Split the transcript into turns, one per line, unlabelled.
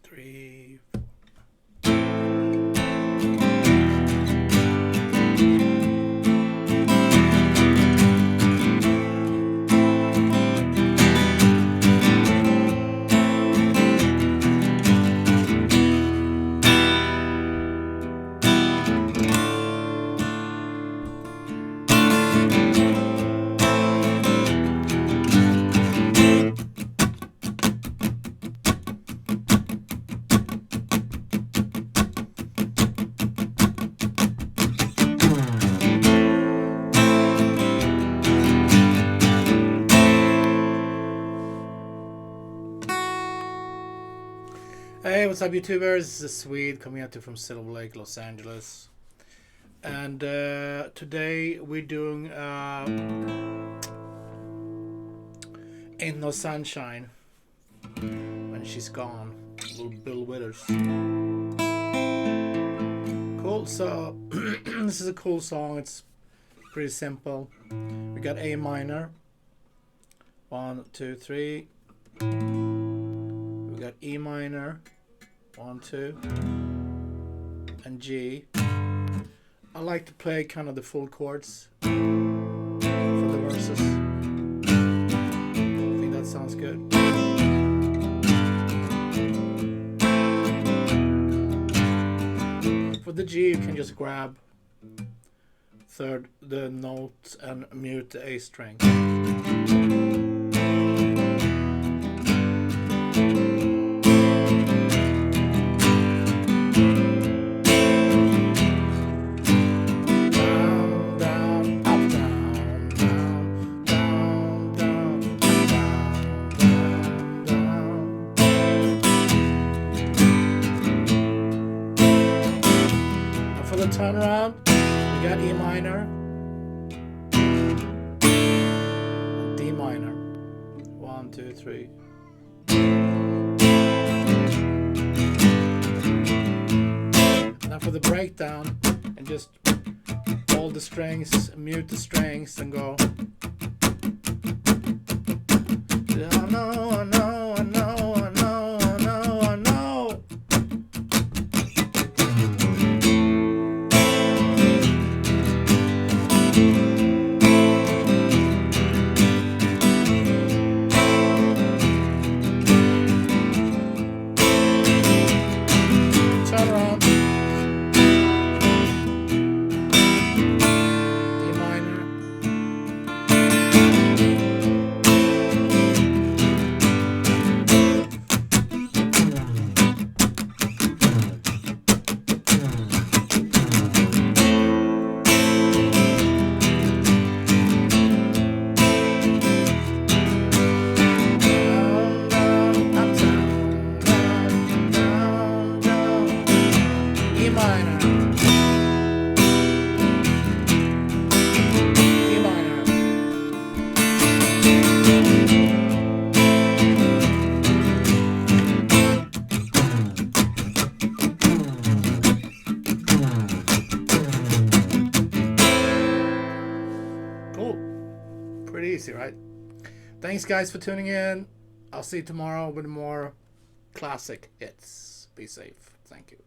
3, Hey, what's up, YouTubers? This is Swede coming at you from Silver Lake, Los Angeles. And today we're doing Ain't No Sunshine When She's Gone, little Bill Withers. Cool, so this is a cool song. It's pretty simple. We got A minor, 1, 2, 3. We got E minor, 1, 2, and G. I like to play kind of the full chords for the verses. I think that sounds good. For the G, you can just grab the note and mute the A string. Turn around, we got E minor, and D minor, 1, 2, 3. Now for the breakdown, and just hold the strings, mute the strings, and go. I know, I know, I know, I know, I know, I know. Pretty easy, right? Thanks, guys, for tuning in. I'll see you tomorrow with more classic hits. Be safe. Thank you.